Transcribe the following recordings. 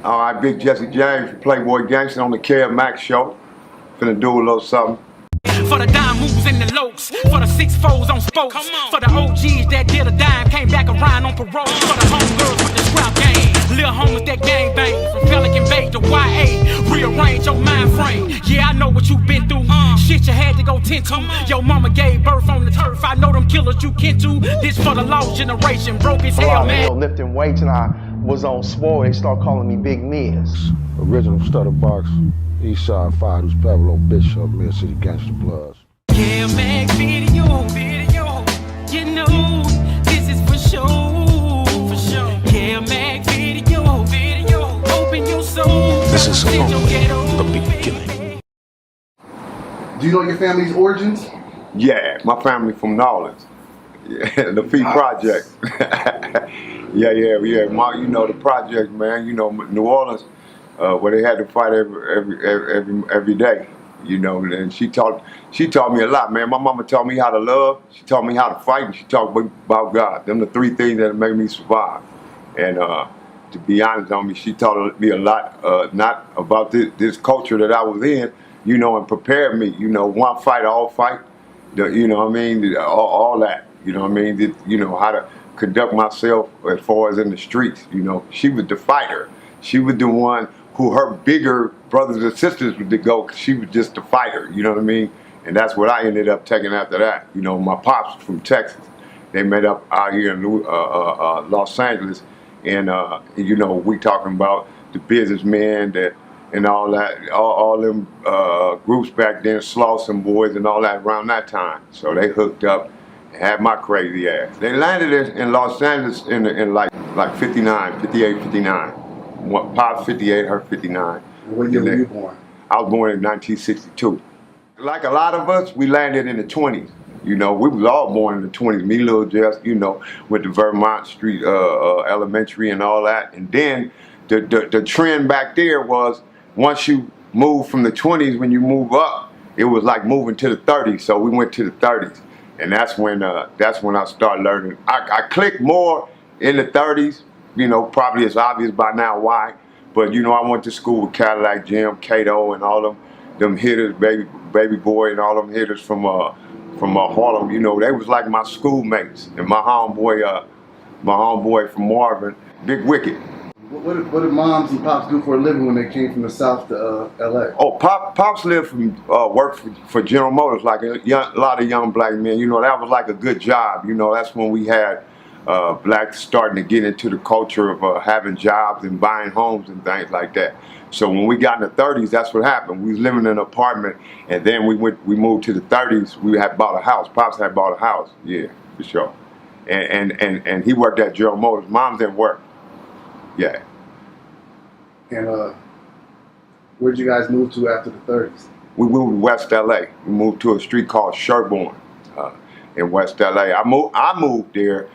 All right, Big Jesse James, Playboy Gangster on the Kev Mac show. Finna do a little something. For the dime moves and the lokes, for the 6-4s on spokes, for the OGs that did a dime, came back around on parole, for the homegirls with the scrap game, little homies that gang bang, from Pelican Bay to YA, rearrange your mind frame. Yeah, I know what you been through, shit you had to go tend to. Your mama gave birth on the turf, I know them killers you kin to. This for the lost generation, broke as hell, man. Lifting weights and I was on swole, they start calling me Big Miz. Original stutter box, Eastside Fighters, Pavlo Bishop, Mill City Gangster Bloods. Kev Mac video, you know this is for sure. Kev Mac video, open your soul. This is only the beginning. Do you know your family's origins? Yeah, my family from New Orleans. Yeah, the Fee Project. yeah. You know the project, man. You know New Orleans, where they had to fight every day. You know, and she taught me a lot, man. My mama taught me how to love. She taught me how to fight, and she taught me about God. Them the three things that made me survive. And to be honest on me, she taught me a lot, not about this culture that I was in, you know, and prepared me. You know, one fight, all fight. You know what I mean? All that. You know what I mean? You know, how to conduct myself as far as in the streets. You know, she was the fighter. She was the one who her bigger brothers and sisters would go. She was just the fighter. You know what I mean? And that's what I ended up taking after that. You know, my pops from Texas. They met up out here in Los Angeles, and you know, we talking about the businessmen that and all that, all them groups back then, Slauson boys and all that around that time. So they hooked up and had my crazy ass. They landed in Los Angeles in like 59, 58, 59. Pop 58, her 59. When year were you born? I was born in 1962. Like a lot of us, we landed in the 20s. You know, we was all born in the 20s. Me, little Jess, you know, went to Vermont Street Elementary and all that. And then the trend back there was once you move from the 20s, when you move up, it was like moving to the 30s. So we went to the 30s, and that's when I started learning. I clicked more in the 30s. You know, probably it's obvious by now why. But you know, I went to school with Cadillac Jim, Cato, and all them hitters, baby boy, and all them hitters from Harlem. You know, they was like my schoolmates. And my homeboy from Marvin, Big Wicked. What did moms and pops do for a living when they came from the South to L.A.? Oh, pops lived from worked for General Motors, like a lot of young black men. You know, that was like a good job. You know, that's when we had blacks starting to get into the culture of having jobs and buying homes and things like that. So when we got in the 30s, that's what happened. We was living in an apartment, and then we moved to the 30s. We had bought a house. Pops had bought a house, yeah, for sure. And he worked at General Motors. Mom didn't work. Yeah. And where'd you guys move to after the 30s? We moved to West LA. We moved to a street called Sherborne in West LA. I moved there.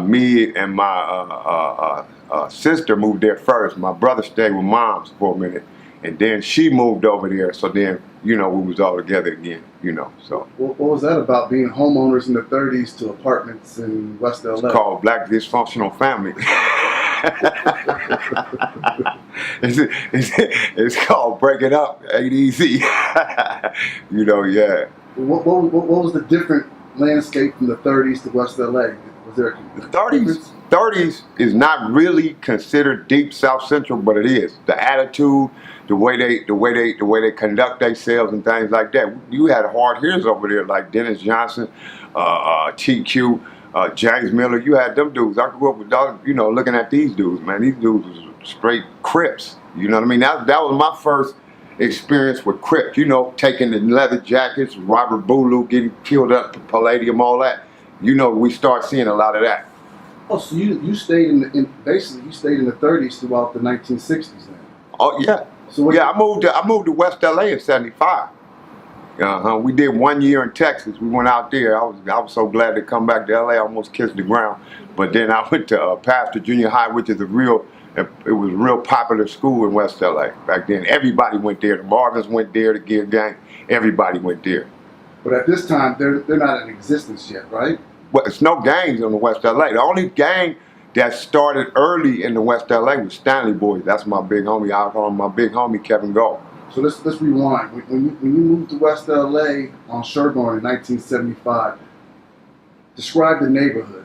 Me and my sister moved there first. My brother stayed with Mom's for a minute, and then she moved over there. So then, you know, we was all together again. You know, so. What was that about, being homeowners in the 30s to apartments in West LA? It's called Black Dysfunctional Family. it's called Break It Up, ain't easy. You know, yeah. What was the different landscape from the 30s to West LA? Was there the 30s is not really considered deep South Central, but it is. The attitude, the way they conduct themselves and things like that. You had hard hitters over there like Dennis Johnson, TQ. James Miller, you had them dudes. I grew up with dogs, you know, looking at these dudes, man. These dudes was straight Crips. You know what I mean? That was my first experience with Crip. You know, taking the leather jackets, Robert Bulu getting killed up, Palladium, all that. You know, we start seeing a lot of that. Oh, so you stayed basically you stayed in the 30s throughout the 1960s then? Oh yeah. So yeah, I moved to West LA in '75. We did 1 year in Texas. We went out there. I was so glad to come back to LA. I almost kissed the ground. But then I went to Pastor Junior High, which is it was a real popular school in West LA back then. Everybody went there. The Marvins went there, the Gear Gang. Everybody went there. But at this time, they're not in existence yet, right? Well, it's no gangs in the West LA. The only gang that started early in the West LA was Stanley Boys. That's my big homie. I call him my big homie, Kevin Go. So let's rewind. When you moved to West LA on Sherborne in 1975, describe the neighborhood.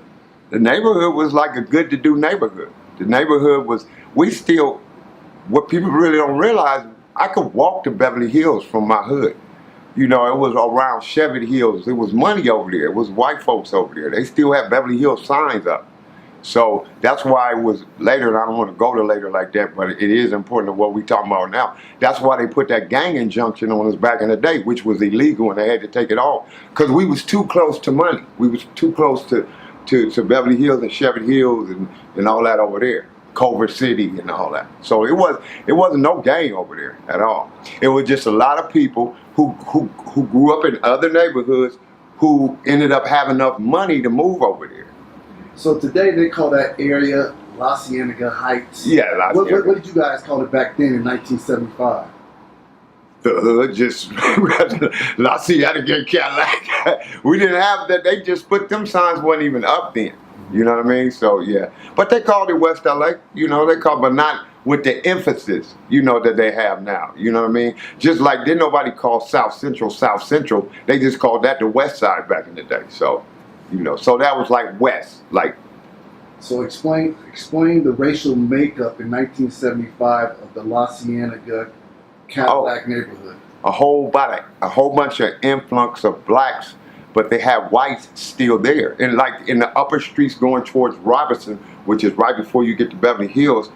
The neighborhood was like a good-to-do neighborhood. The neighborhood was, what people really don't realize, I could walk to Beverly Hills from my hood. You know, it was around Chevy Hills. There was money over there. It was white folks over there. They still have Beverly Hills signs up. So that's why it was later, and I don't want to go to later like that, but it is important to what we're talking about now. That's why they put that gang injunction on us back in the day, which was illegal, and they had to take it off. Because we was too close to money. We was too close to Beverly Hills and Chevy Hills and all that over there. Culver City and all that. So it wasn't no gang over there at all. It was just a lot of people who grew up in other neighborhoods who ended up having enough money to move over there. So today they call that area La Cienega Heights. Yeah, La Cienega. What did you guys call it back then in 1975? The hood, just La Cienega Cadillac. We didn't have that. They just put them signs wasn't even up then. You know what I mean? So yeah, but they called it West LA. You know, they called, but not with the emphasis, you know, that they have now. You know what I mean? Just like didn't nobody call South Central South Central. They just called that the West Side back in the day. So, you know, so that was like West, like. So explain the racial makeup in 1975 of the La Cienega Cadillac neighborhood. A whole bunch of influx of blacks, but they have whites still there. And like in the upper streets going towards Robertson, which is right before you get to Beverly Hills,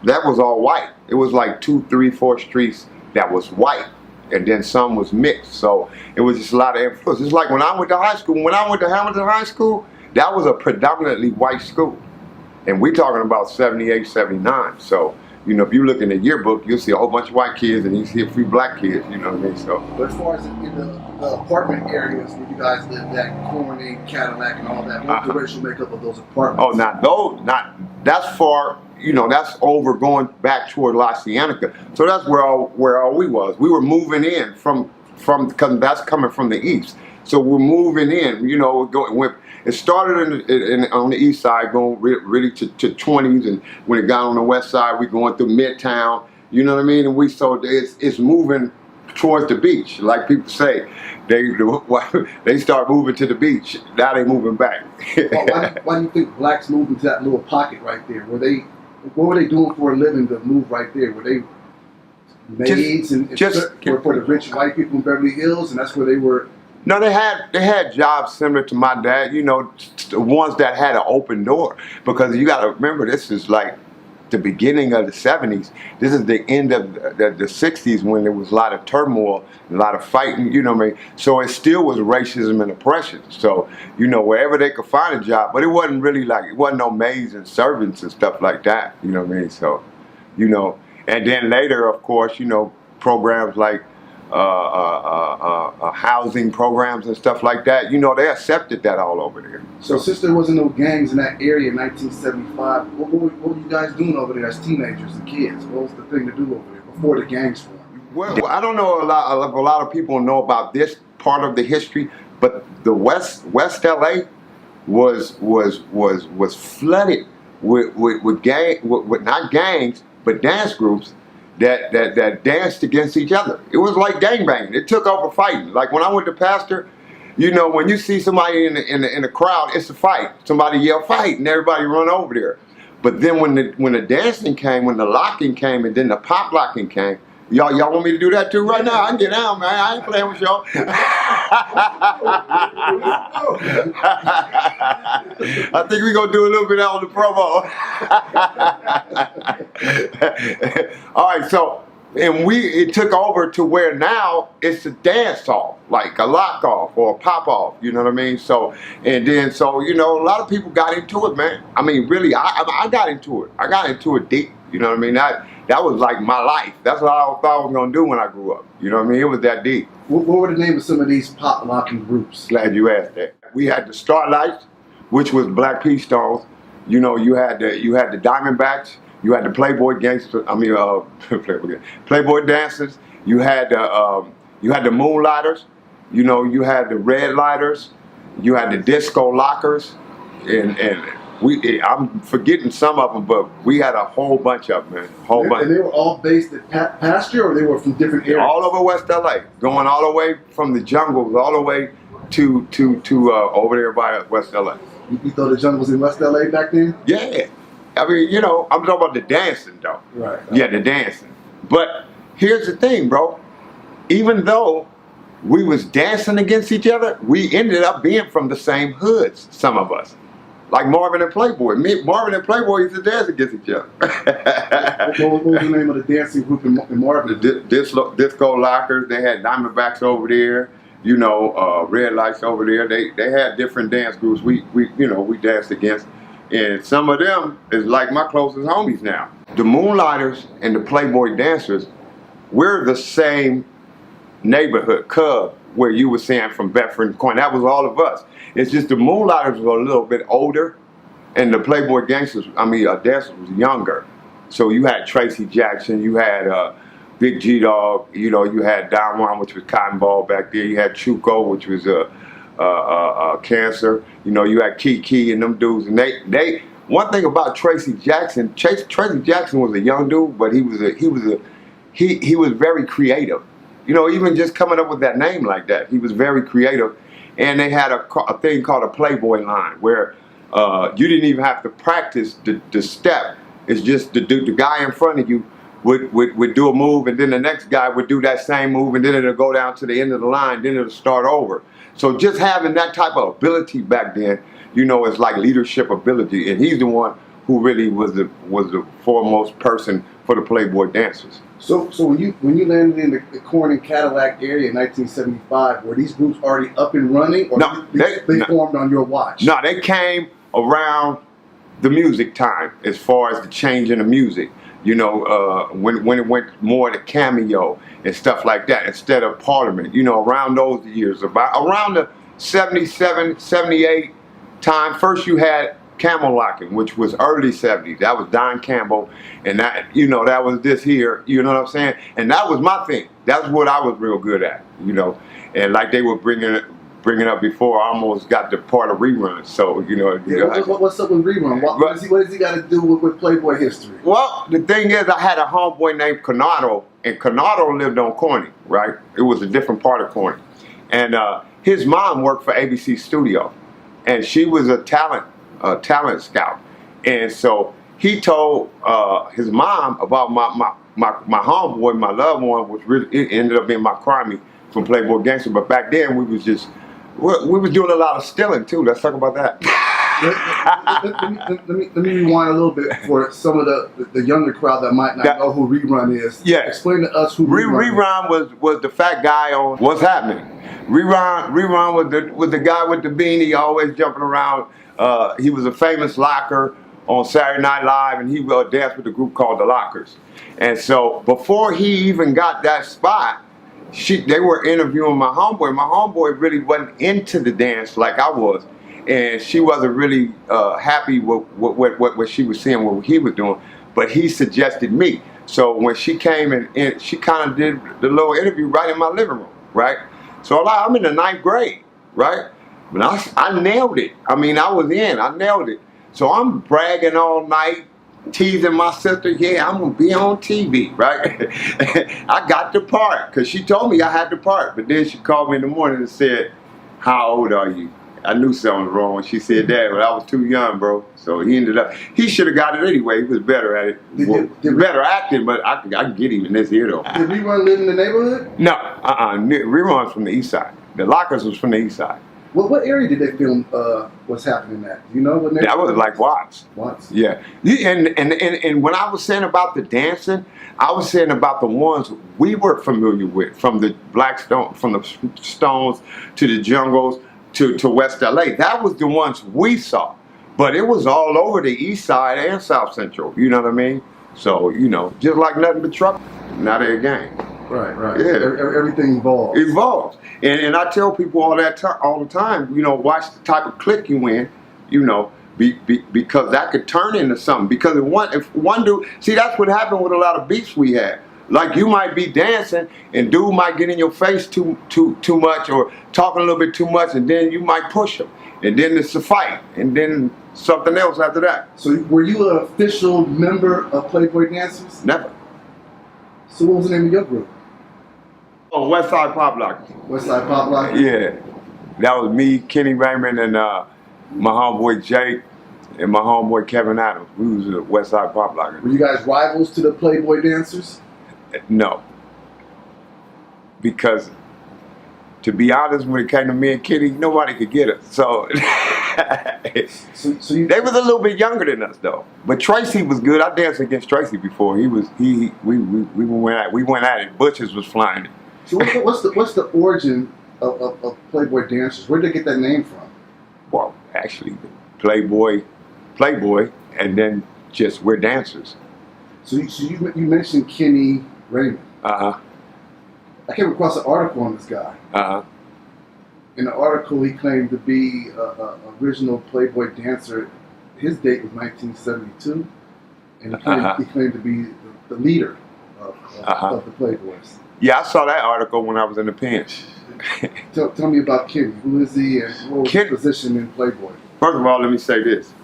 that was all white. It was like 2, 3, 4 streets that was white, and then some was mixed. So it was just a lot of influence. It's like when I went to high school. When I went to Hamilton High School, that was a predominantly white school. And we're talking about 78, 79. So, you know, if you look in the yearbook, you'll see a whole bunch of white kids and you see a few black kids, you know what I mean? So, but as far as in the apartment areas where you guys lived at, Corning, Cadillac, and all that, what's the racial makeup of those apartments? Oh, that's far, you know, that's over going back toward La Cienega. So that's where all we was. We were moving in from because that's coming from the east. So we're moving in, you know, it started on the east side, going really to 20s, and when it got on the west side, we're going through Midtown, you know what I mean? And it's moving towards the beach, like people say. They start moving to the beach. Now they moving back. Why do you think blacks moved into that little pocket right there? What were they doing for a living to move right there? Were they maids for the rich white people in Beverly Hills, and that's where they were? No, they had jobs similar to my dad, you know, the ones that had an open door. Because you got to remember, this is like the beginning of the 70s. This is the end of the 60s when there was a lot of turmoil, a lot of fighting, you know what I mean? So it still was racism and oppression. So, you know, wherever they could find a job, but it wasn't really like, it wasn't no maids and servants and stuff like that, you know what I mean? So, you know, and then later, of course, you know, programs like housing programs and stuff like that, you know, they accepted that all over there. So since there wasn't no gangs in that area in 1975, what were you guys doing over there as teenagers and kids? What was the thing to do over there before the gangs formed? Well, I don't know a lot of people know about this part of the history, but the West LA was flooded with not gangs, but dance groups that danced against each other. It was like gangbanging. It took over fighting. Like when I went to pastor, you know, when you see somebody in the crowd, it's a fight. Somebody yell fight, and everybody run over there. But then when the dancing came, when the locking came, and then the pop locking came, y'all want me to do that too right now? I can get down, man. I ain't playing with y'all. I think we're gonna do a little bit on the promo. All right, so it took over to where now it's a dance off, like a lock off or a pop off, you know what I mean? So, and then, so, you know, a lot of people got into it, man. I mean, really, I got into it. I got into it deep, you know what I mean? That was like my life. That's what I thought I was gonna do when I grew up. You know what I mean? It was that deep. What were the name of some of these pop locking groups? Glad you asked that. We had the Starlights, which was Black P Stones. You know, you had the Diamondbacks. You had the Playboy Gangster. Playboy Dancers. You had the Moonlighters. You know, you had the Red Lighters. You had the Disco Lockers, and I'm forgetting some of them, but we had a whole bunch of them, man. Whole bunch. And they were all based at Pasture, or they were from different areas? All over West LA, going all the way from the jungles all the way to over there by West LA. You thought the jungle was in West LA back then? Yeah. I mean, you know, I'm talking about the dancing though. Right. Yeah, the dancing. But here's the thing, bro. Even though we was dancing against each other, we ended up being from the same hoods, some of us. Like Marvin and Playboy. Marvin and Playboy used to dance against each other. What was the name of the dancing group in Marvin? The Disco Lockers. They had Diamondbacks over there. You know, Red Lights over there. They had different dance groups. We danced against, and some of them is like my closest homies now. The Moonlighters and the Playboy Dancers, we're the same neighborhood, Cub, where you were saying from Bedford and Coin. That was all of us. It's just the Moonlighters were a little bit older, and the Playboy Dancers was younger. So you had Tracy Jackson, you had Big G Dog, you know, you had Don Juan, which was Cotton Ball back there. You had Chuco, which was Cancer. You know, you had Kiki and them dudes. And they one thing about Tracy Jackson, Tracy Jackson was a young dude, but he was very creative. You know, even just coming up with that name like that, he was very creative. And they had a thing called a Playboy line where you didn't even have to practice the step. It's just the guy in front of you would do a move, and then the next guy would do that same move, and then it'll go down to the end of the line, then it'll start over. So just having that type of ability back then, you know, it's like leadership ability. And he's the one who really was the foremost person for the Playboy Dancers. So when you landed in the Corning Cadillac area in 1975, were these groups already up and running, or No, they formed on your watch? No, they came around the music time, as far as the change in the music. You know, when it went more to Cameo and stuff like that instead of Parliament. You know, around those years, around the 77, 78 time. First you had Camel Locking, which was early 70s. That was Don Campbell, and that, you know, that was this here, you know what I'm saying? And that was my thing. That's what I was real good at, you know. And like they were bringing up before, I almost got the part of reruns. So, you know. What's up with rerun? What does he got to do with Playboy history? Well, the thing is, I had a homeboy named Canado, and Canado lived on Corning, right? It was a different part of Corning. And his mom worked for ABC Studio, and she was a talent scout. And so he told his mom about my homeboy, my loved one, which really it ended up being my crimey from Playboy Gangster. But back then we was doing a lot of stealing too. Let's talk about that. let me rewind a little bit for some of the younger crowd that might not know who Rerun is. Yeah. Explain to us who Rerun was the fat guy on What's Happening. Rerun was the guy with the beanie, always jumping around. He was a famous locker on Saturday Night Live, and he danced with a group called the Lockers. And so before he even got that spot, they were interviewing my homeboy. My homeboy really wasn't into the dance like I was, and she wasn't really happy with what she was seeing, what he was doing. But he suggested me. So when she came and she kind of did the little interview right in my living room, right? So I'm in the 9th grade, right? But I nailed it. I mean, I nailed it. So I'm bragging all night, teasing my sister, yeah, I'm gonna be on TV, right? I got the part, because she told me I had the part. But then she called me in the morning and said, how old are you? I knew something was wrong when she said that, but I was too young, bro. So he should have got it anyway. He was better at it. Better acting, but I can get him in this here, though. Did Rerun live in the neighborhood? No, Rerun's from the east side. The Lockers was from the east side. What area did they film What's Happening at? Do you know what neighborhood? That was like Watts. Watts? Yeah. And when I was saying about the dancing, I was saying about the ones we were familiar with, from the from the Stones to the Jungles to West LA. That was the ones we saw. But it was all over the east side and South Central, you know what I mean? So, you know, just like nothing but trouble, not a gang. Right. Yeah. Everything evolves. Evolves. And I tell people all the time, you know, watch the type of clique you in, you know, because that could turn into something. Because if one dude, see, that's what happened with a lot of beefs we had. Like, you might be dancing and dude might get in your face too much or talking a little bit too much, and then you might push him. and then it's a fight, and then something else after that. So were you an official member of Playboy Dancers? Never. So what was the name of your group? Oh, West Side Pop Lockers. West Side Pop Lockers? Yeah. That was me, Kenny Raymond, and my homeboy Jake, and my homeboy Kevin Adams. We was the West Side Pop Lockers. Were you guys rivals to the Playboy Dancers? No. Because, to be honest, when it came to me and Kenny, nobody could get us. So, they was a little bit younger than us though. But Tracy was good. I danced against Tracy before. We went at it. Butchers was flying. So what's the origin of Playboy Dancers? Where did they get that name from? Well, actually, Playboy, and then just we're dancers. So you mentioned Kenny Raymond. I came across an article on this guy. In the article, he claimed to be an original Playboy dancer. His date was 1972, and he claimed to be the leader of the Playboys. Yeah, I saw that article when I was in the pen. Tell me about Kenny. Who is he, and what was his position in Playboy? First of all, let me say this.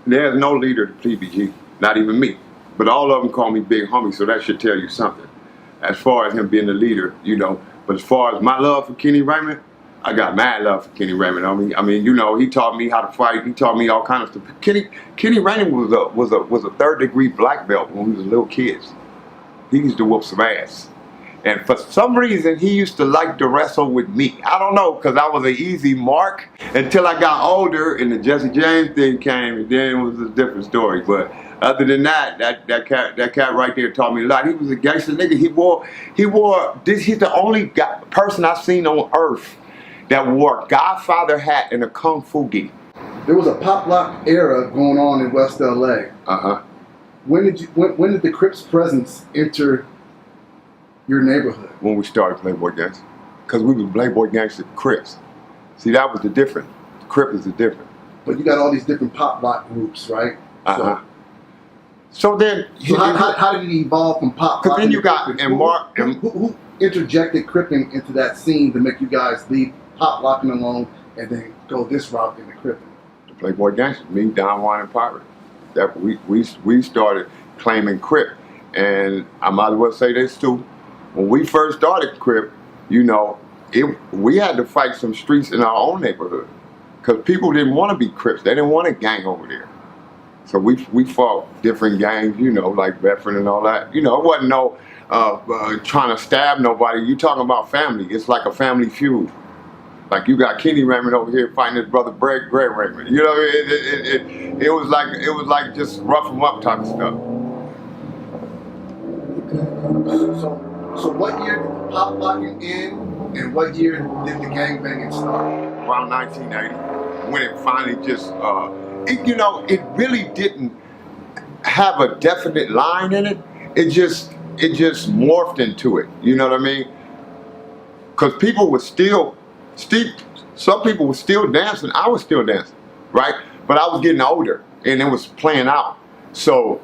There's no leader to PBG, not even me. But all of them call me Big Homie, so that should tell you something. As far as him being the leader, you know. But as far as my love for Kenny Raymond, I got mad love for Kenny Raymond. I mean, you know, he taught me how to fight. He taught me all kinds of stuff. Kenny Raymond was a third-degree black belt when we was little kids. He used to whoop some ass. And for some reason, he used to like to wrestle with me. I don't know, because I was an easy mark until I got older and the Jesse James thing came, and then it was a different story. But other than that, that cat right there taught me a lot. He was a gangster nigga. He's the only person I've seen on earth that wore a Godfather hat and a Kung Fu gi. There was a pop lock era going on in West LA. When did the Crips presence enter your neighborhood? When we started Playboy Gangster. Because we was Playboy Gangster Crips. See, that was the difference. The Crip is the difference. But you got all these different pop lock groups, right? So then... So how did it evolve from pop lock? Because then you got... Who interjected Cripping into that scene to make you guys leave pop locking alone and then go this route into Cripping? The Playboy Gangster. Me, Don Juan, and Pirate. That we started claiming Crip. And I might as well say this too. When we first started Crip, you know, we had to fight some streets in our own neighborhood because people didn't want to be Crips. They didn't want a gang over there. So we fought different gangs, you know, like Bedford and all that. You know, it wasn't no trying to stab nobody. You talking about family. It's like a family feud. Like you got Kenny Raymond over here fighting his brother Greg Raymond. You know, it was like just rough 'em up type of stuff. So what year did pop locking end, and what year did the gangbanging start? Around 1980, when it finally just, it really didn't have a definite line in it. It just morphed into it. You know what I mean? Because people were some people were still dancing. I was still dancing, right? But I was getting older, and it was playing out. So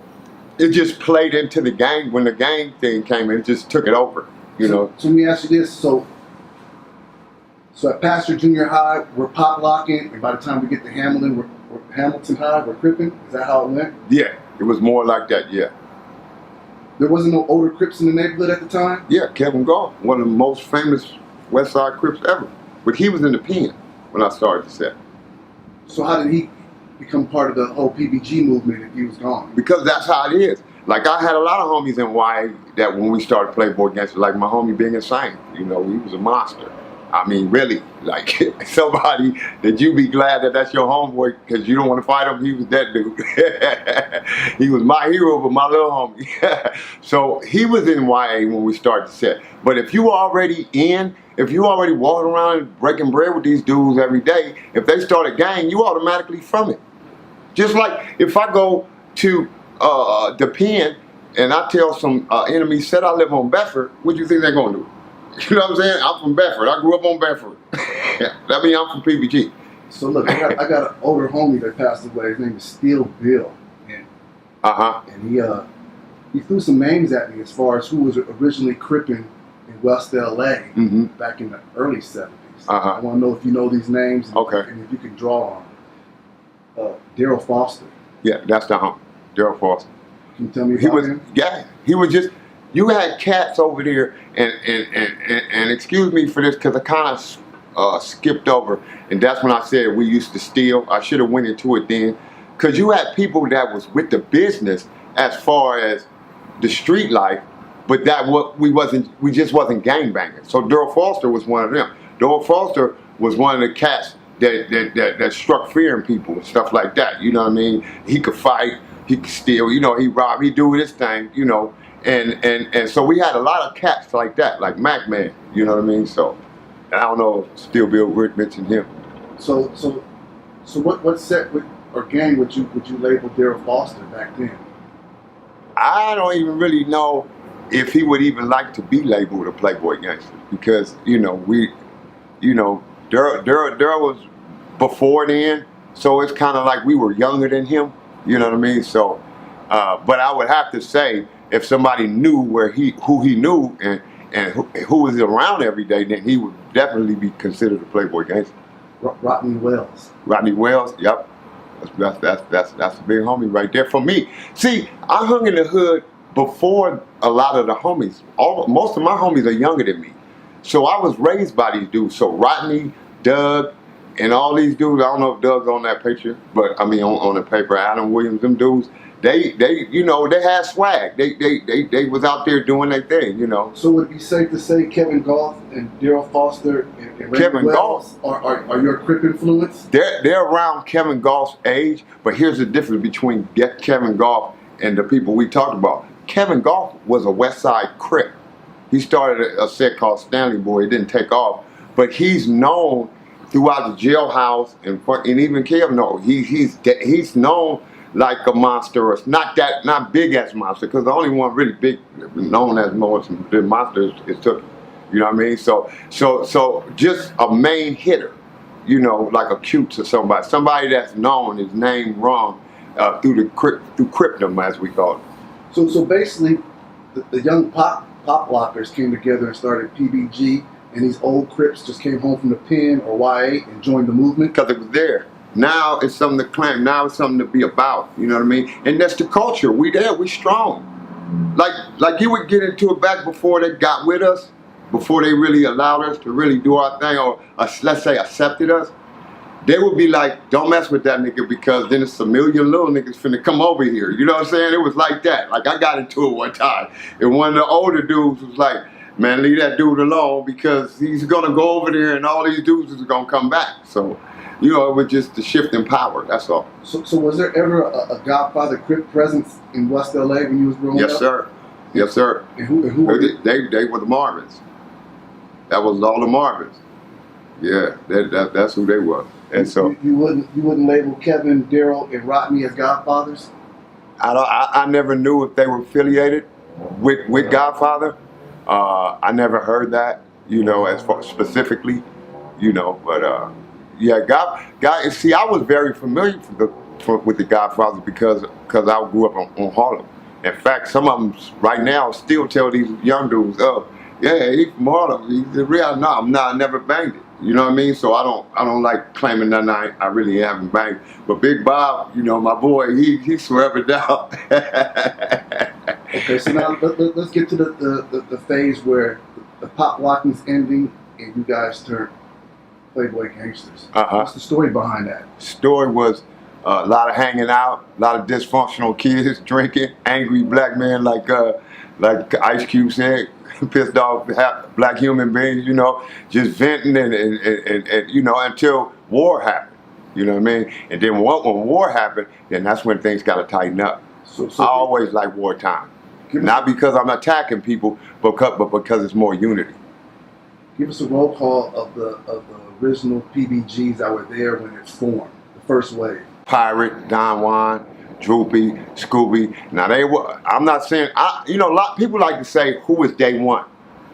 it just played into the gang. When the gang thing came in, it just took it over, you know. So let me ask you this. So at Pastor Junior High, we're pop locking, and by the time we get to Hamilton, we're Hamilton High, we're Cripping? Is that how it went? Yeah, it was more like that, yeah. There wasn't no older Crips in the neighborhood at the time? Yeah, Kevin Mac, one of the most famous West Side Crips ever. But he was in the pen when I started the set. So how did he become part of the whole PBG movement if he was gone? Because that's how it is. Like I had a lot of homies in YA that when we started Playboy Gangster, like my homie Big Insane, you know, he was a monster. I mean, really, like somebody that you be glad that that's your homeboy because you don't want to fight him. He was that dude. He was my hero, but my little homie. So he was in YA when we started the set. But if you already walking around breaking bread with these dudes every day, if they start a gang, you automatically from it. Just like if I go to the pen and I tell some enemies said I live on Bedford, what do you think they're gonna do? You know what I'm saying? I'm from Bedford. I grew up on Bedford. That means I'm from PBG. So look, I got an older homie that passed away. His name is Steel Bill. And he threw some names at me as far as who was originally Cripping in West LA back in the early 70s. names. Uh-huh. I want to know if you know these names. And, Okay. and if you can draw on them. Daryl Foster. Yeah, that's the hump. Daryl Foster. Can you tell me He about was, him? yeah, he was just, you had cats over there, and excuse me for this, because I kind of skipped over, and that's when I said we used to steal. I should have went into it then, because you had people that was with the business as far as the street life, but that we just wasn't gangbanging. So Daryl Foster was one of them. Daryl Foster was one of the cats that struck fear in people and stuff like that. You know what I mean? He could fight, he could steal, you know, he rob, he do his thing, you know. And so we had a lot of cats like that, like Mac Man, you know what I mean? So I don't know if Still Bill Rick mentioned him. So what set or gang would you label Daryl Foster back then? I don't even really know if he would even like to be labeled a Playboy Gangster, because Daryl was before then, so it's kind of like we were younger than him, you know what I mean? So, but I would have to say, if somebody knew who he knew and who was around every day, then he would definitely be considered a Playboy Gangster. Rodney Wells. Rodney Wells, yep. That's a big homie right there for me. See, I hung in the hood before a lot of the homies. Most of my homies are younger than me. So I was raised by these dudes. So Rodney, Doug, and all these dudes, I don't know if Doug's on that picture, but I mean on the paper, Adam Williams, them dudes, they had swag. They was out there doing their thing, you know. So would it be safe to say Kevin Goff and Daryl Foster and Raymond Kevin Wells are your Crip influence? They're around Kevin Goff's age, but here's the difference between Kevin Goff and the people we talked about. Kevin Goff was a West Side Crip. He started a set called Stanley Boy. It didn't take off, but he's known throughout the jailhouse, and even Kev knows he's known like a monster, or not big as monster, because the only one really big known as the monster is Tookie. You know what I mean? So just a main hitter, you know, like a Cutes or somebody that's known, his name wrong through Cryptum, as we call it. So basically, the young pop lockers came together and started PBG, and these old Crips just came home from the pen or YA and joined the movement? Because it was there. Now it's something to claim. Now it's something to be about. You know what I mean? And that's the culture. We there. We strong. Like you would get into it back before they got with us, before they really allowed us to really do our thing, or let's say accepted us. They would be like, don't mess with that nigga, because then it's a million little niggas finna come over here. You know what I'm saying? It was like that. Like I got into it one time, and one of the older dudes was like, man, leave that dude alone, because he's gonna go over there and all these dudes is gonna come back. So, you know, it was just the shift in power, that's all. So was there ever a Godfather Crip presence in West LA when you was growing up? Yes, sir. Yes, sir. And who were they were the Marvins. That was all the Marvins. Yeah, that's who they were. And so you wouldn't label Kevin, Daryl, and Rodney as Godfathers? I never knew if they were affiliated with Godfather. I never heard that, you know, as far specifically, you know, but yeah, God. See, I was very familiar with the Godfather because I grew up on Harlem. In fact, some of them right now still tell these young dudes, "Oh, yeah, he's from Harlem. He's the real." No, I never banged it. You know what I mean? So I don't like claiming that I really haven't banged. But Big Bob, you know, my boy, he swear it down. Okay, so now let's get to the phase where the pop locking's ending and you guys turn Playboy Gangsters. What's the story behind that? Story was a lot of hanging out, a lot of dysfunctional kids drinking, angry black men like Ice Cube said, pissed off black human beings, you know, just venting and you know, until war happened. You know what I mean? And then when war happened, then that's when things got to tighten up. So I always like wartime. Not because I'm attacking people, but because it's more unity. Give us a roll call of the original PBGs that were there when it formed, the first wave. Pirate, Don Juan, Droopy, Scooby. Now they were. I'm not saying. You know, a lot of people like to say who was day one,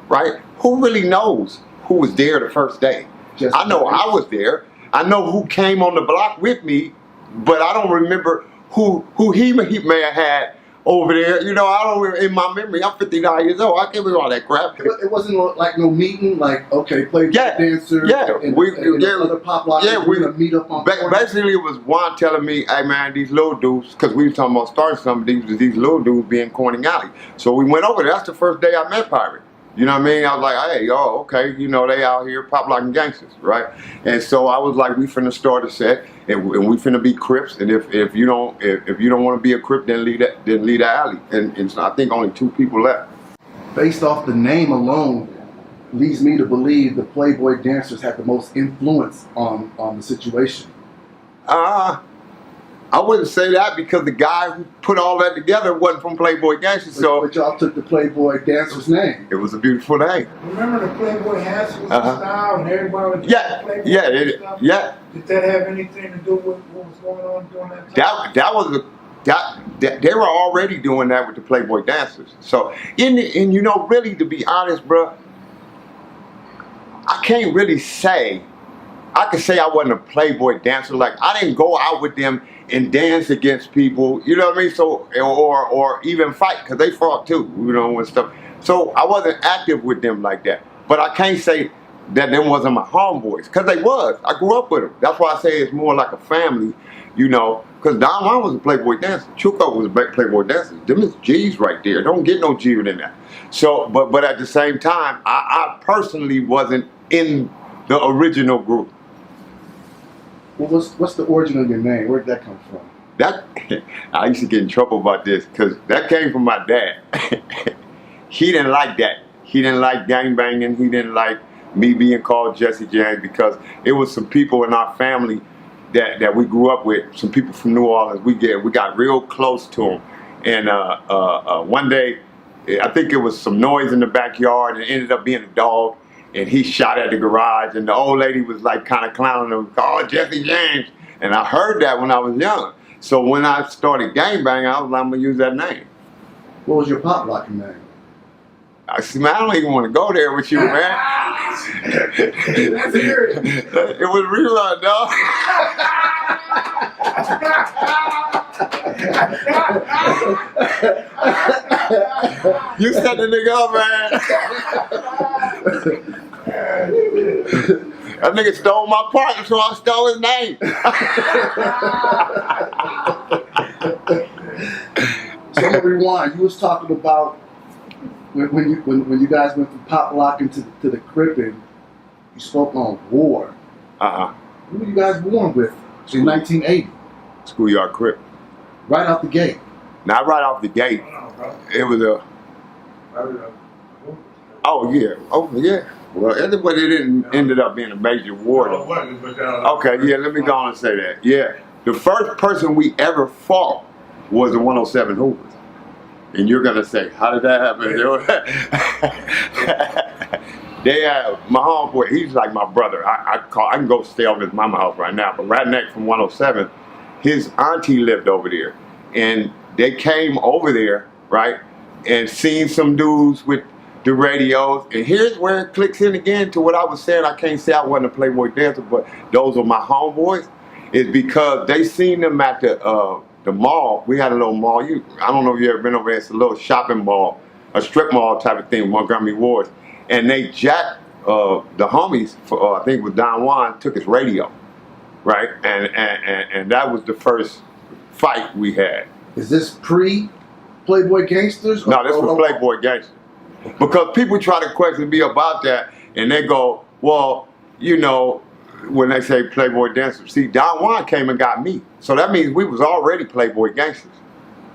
right? Who really knows who was there the first day? I know I was there. I know who came on the block with me, but I don't remember who he may have had over there. You know, I don't, in my memory, I'm 59 years old. I can't remember all that crap. It wasn't like no meeting, like, okay, Playboy Dancer and other pop locks. Yeah, we're going to meet up on basically, it was Juan telling me, hey, man, these little dudes, because we were talking about starting some of these little dudes being Corning Alley. So we went over there. That's the first day I met Pirate. You know what I mean? I was like, hey, oh, okay, you know, they out here pop locking gangsters, right? And so I was like, we finna start a set, and we finna be Crips. And if you don't want to be a Crip, then leave the alley. And so I think only 2 people left. Based off the name alone, leads me to believe the Playboy Dancers had the most influence on the situation. I wouldn't say that because the guy who put all that together wasn't from Playboy Gangster. So but y'all took the Playboy Dancer's name. It was a beautiful name. Remember the Playboy hats was the style and everybody was Playboy stuff? Yeah. Did that have anything to do with what was going on during that time? They were already doing that with the Playboy Dancers. So and you know, really, to be honest, bro, I can't really say. I could say I wasn't a Playboy dancer. Like, I didn't go out with them and dance against people, you know what I mean? So, or even fight, because they fought too, you know, and stuff. So I wasn't active with them like that. But I can't say that them wasn't my homeboys, because they was. I grew up with them. That's why I say it's more like a family, you know, because Don Juan was a Playboy dancer. Chuco was a Playboy dancer. Them is G's right there. Don't get no G than that. So, but at the same time, I personally wasn't in the original group. Well, what's the origin of your name? Where did that come from? That I used to get in trouble about this because that came from my dad. He didn't like that. He didn't like gangbanging. He didn't like me being called Jesse James because it was some people in our family that we grew up with. Some people from New Orleans. We got real close to them. And one day, I think it was some noise in the backyard, and it ended up being a dog. And he shot at the garage, and the old lady was like kind of clowning him, called Jesse James. And I heard that when I was young. So when I started gangbanging, I was like, I'm gonna use that name. What was your pop locking name? I see, man, I don't even want to go there with you, man. That's weird. It was Rerun, dog. You set the nigga up, man. That nigga stole my partner, so I stole his name. So I'm gonna rewind. You was talking about when you guys went from pop locking to the cripping. You spoke on war. Who were you guys born with in 1980? Schoolyard Crip. Right out the gate. Not right off the gate. It was a. Oh yeah. Well, everybody didn't ended up being a major war. Okay, yeah. Let me go on and say that. Yeah, the first person we ever fought was the 107 Hoopers. And you're gonna say, how did that happen? They my homeboy, he's like my brother. I can go stay over at his mama house right now, but right next from 107, his auntie lived over there. And they came over there, right, and seen some dudes with the radios. And here's where it clicks in again to what I was saying. I can't say I wasn't a Playboy dancer, but those are my homeboys. Is because they seen them at the mall. We had a little mall. I don't know if you ever been over there. It's a little shopping mall, a strip mall type of thing, Montgomery Ward. And they jacked the homies, I think it was Don Juan, took his radio, right? And that was the first fight we had. Is this pre-Playboy Gangsters? No, this was Playboy Gangsters. Because people try to question me about that, and they go, well, you know, when they say Playboy Dancers. See, Don Juan came and got me. So that means we was already Playboy Gangsters.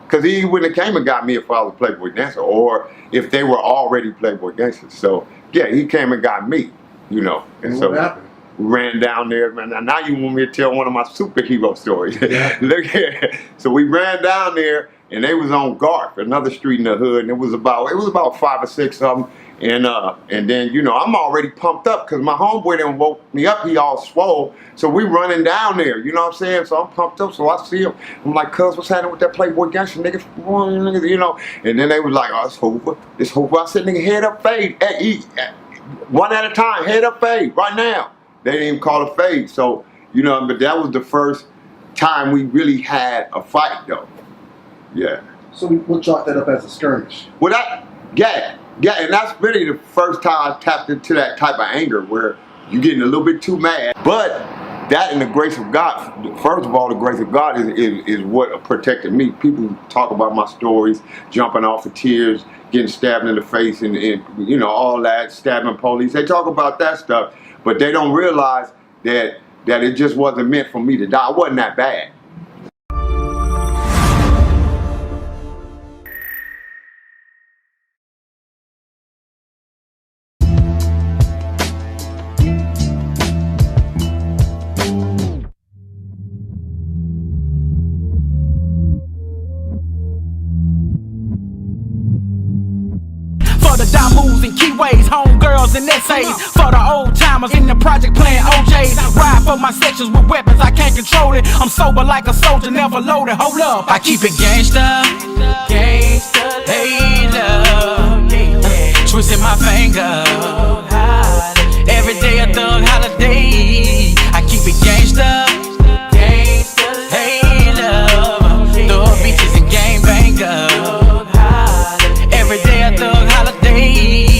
Because he wouldn't have came and got me if I was a Playboy Dancer, or if they were already Playboy Gangsters. So, yeah, he came and got me, you know. And so what happened? We ran down there, man. Now you want me to tell one of my superhero stories. Yeah. Look here. So we ran down there, and they was on Garth, another street in the hood, and it was about 5 or 6 of them. And then, you know, I'm already pumped up because my homeboy done woke me up. He all swole. So we running down there, you know what I'm saying? So I'm pumped up. So I see him. I'm like, cuz, what's happening with that Playboy Gangster nigga? You know? And then they was like, oh, it's Hoover. It's Hoover. I said, nigga, head up, fade. One at a time, head up, fade, right now. They didn't even call it fade. So, you know, but that was the first time we really had a fight, though. Yeah. So we'll chalk that up as a skirmish. Well, and that's really the first time I tapped into that type of anger where you're getting a little bit too mad. But that and the grace of God, first of all, the grace of God is what protected me. People talk about my stories, jumping off of tears, getting stabbed in the face, and you know, all that, stabbing police. They talk about that stuff, but they don't realize that it just wasn't meant for me to die. I wasn't that bad. For the Damus and Keyways, homegirls and essays. For the old timers in the project playing OJs. Ride for my sections with weapons, I can't control it. I'm sober like a soldier, never loaded. Hold up, I keep it gangsta, hey love, twisting my finger. Every day a thug holiday. I keep it gangsta, hey love, thug bitches and gang bangers. Every day a thug holiday.